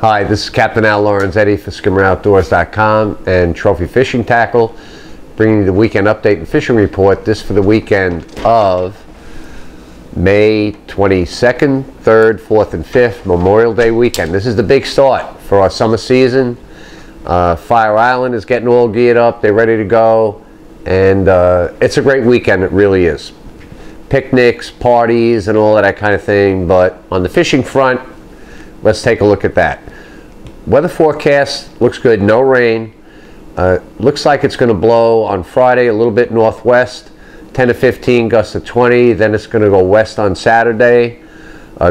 Hi, this is Captain Al Lorenzetti for skimmeroutdoors.com and Trophy Fishing Tackle, bringing you the weekend update and fishing report. This for the weekend of May 22nd, 3rd, 4th, and 5th, Memorial Day weekend. This is the big start for our summer season. Fire Island is getting all geared up. They're ready to go. And it's a great weekend, it really is. Picnics, parties, and all of that kind of thing. But on the fishing front, let's take a look at that. Weather forecast looks good, no rain. Looks like it's going to blow on Friday a little bit northwest, 10 to 15, gusts to 20. Then it's going to go west on Saturday,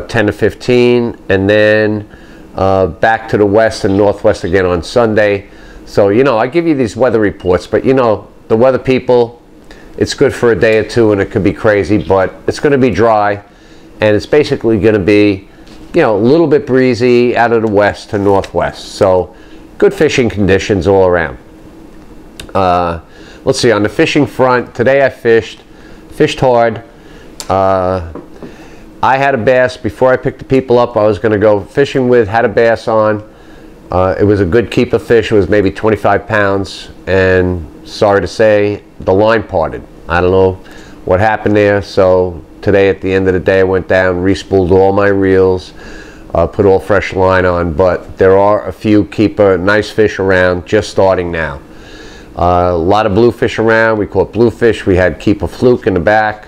10 to 15. And then back to the west and northwest again on Sunday. So, you know, I give you these weather reports, but you know, the weather people, it's good for a day or two and it could be crazy, but it's going to be dry and it's basically going to be, you know, a little bit breezy out of the west to northwest. So good fishing conditions all around. Let's see, on the fishing front, today I fished hard. I had a bass. Before I picked the people up, I was going to go fishing with, had a bass on. It was a good keeper fish. It was maybe 25 pounds, and sorry to say, the line parted. I don't know what happened there. So today at the end of the day, I went down, re-spooled all my reels, put all fresh line on, but there are a few keeper nice fish around, just starting now. A lot of bluefish around. We caught bluefish. We had keeper fluke in the back.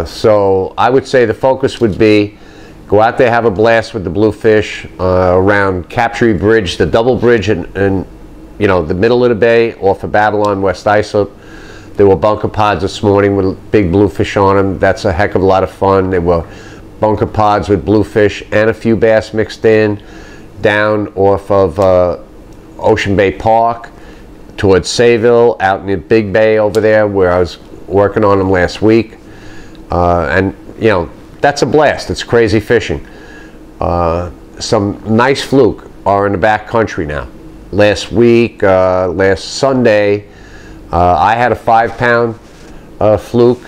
So I would say the focus would be go out there, have a blast with the bluefish around Captree Bridge, the double bridge in you know, the middle of the bay off of Babylon, West Islip. There were bunker pods this morning with big bluefish on them. That's a heck of a lot of fun. There were bunker pods with bluefish and a few bass mixed in down off of Ocean Bay Park towards Sayville, out in the big bay over there where I was working on them last week. And you know, that's a blast. It's crazy fishing. Some nice fluke are in the back country now. Last week, last Sunday, I had a 5-pound fluke.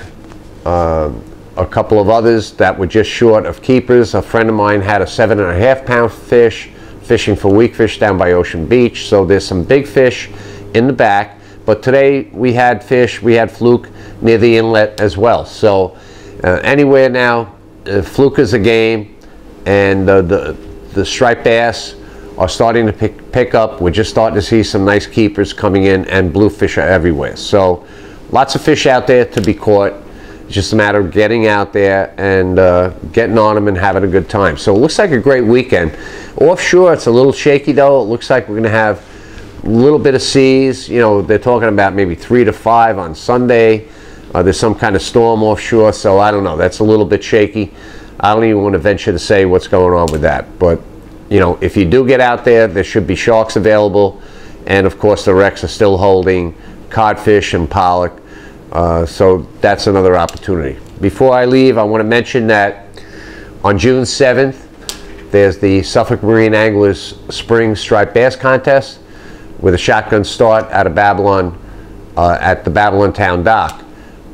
A couple of others that were just short of keepers. A friend of mine had a 7.5-pound fish fishing for weak fish down by Ocean Beach. So there's some big fish in the back. But today we had fish, we had fluke near the inlet as well. So anywhere now, fluke is a game, and the striped bass are starting to pick up. We're just starting to see some nice keepers coming in, and bluefish are everywhere. So lots of fish out there to be caught. It's just a matter of getting out there and getting on them and having a good time. So it looks like a great weekend. Offshore, it's a little shaky though. It looks like we're going to have a little bit of seas. You know, they're talking about maybe 3 to 5 on Sunday. There's some kind of storm offshore, so I don't know. That's a little bit shaky. I don't even want to venture to say what's going on with that. But you know, if you do get out there, there should be sharks available, and of course the wrecks are still holding codfish and pollock, so that's another opportunity. Before I leave, I want to mention that on June 7th there's the Suffolk Marine Anglers Spring Striped Bass Contest with a shotgun start out of Babylon at the Babylon Town Dock.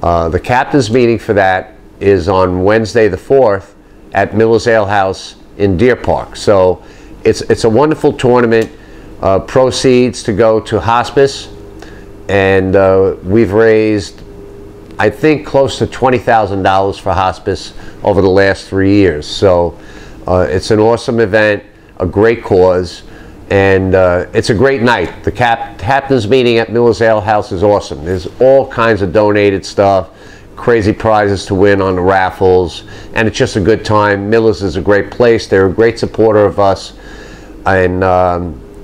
The captain's meeting for that is on Wednesday the 4th at Miller's Ale House in Deer Park. So it's a wonderful tournament. Proceeds to go to hospice, and we've raised, I think, close to $20,000 for hospice over the last 3 years. So it's an awesome event, a great cause, and it's a great night. The captain's meeting at Miller's Ale House is awesome. There's all kinds of donated stuff, crazy prizes to win on the raffles, and it's just a good time. Miller's is a great place. They're a great supporter of us, and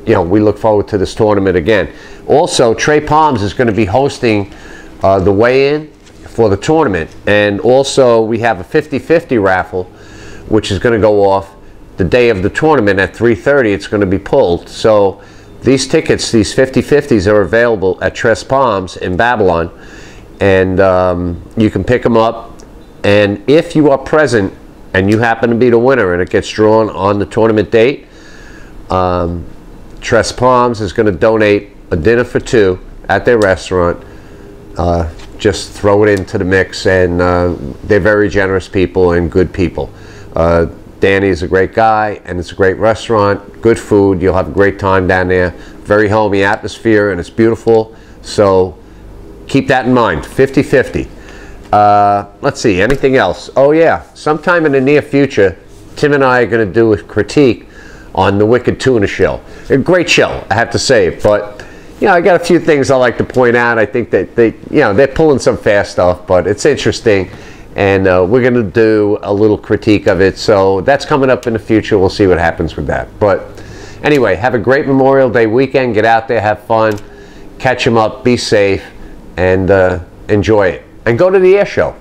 you know, we look forward to this tournament again. Also, Trey Palms is going to be hosting the weigh-in for the tournament, and also we have a 50-50 raffle which is going to go off the day of the tournament at 3:30. It's going to be pulled. So these tickets, these 50-50s, are available at Tress Palms in Babylon, and you can pick them up. And if you are present and you happen to be the winner and it gets drawn on the tournament date, Tress Palms is going to donate a dinner for 2 at their restaurant. Just throw it into the mix, and they're very generous people and good people. Danny is a great guy, and it's a great restaurant, good food. You'll have a great time down there. Very homey atmosphere, and it's beautiful. So keep that in mind. 50-50. Let's see, anything else? Oh yeah, sometime in the near future, Tim and I are going to do a critique on the Wicked Tuna Shell. A great shell, I have to say, but I got a few things I like to point out. I think that they're pulling some fast stuff, but it's interesting. And we're going to do a little critique of it. So that's coming up in the future. We'll see what happens with that. But anyway, have a great Memorial Day weekend. Get out there, have fun, catch them up, be safe, and enjoy it. And go to the air show.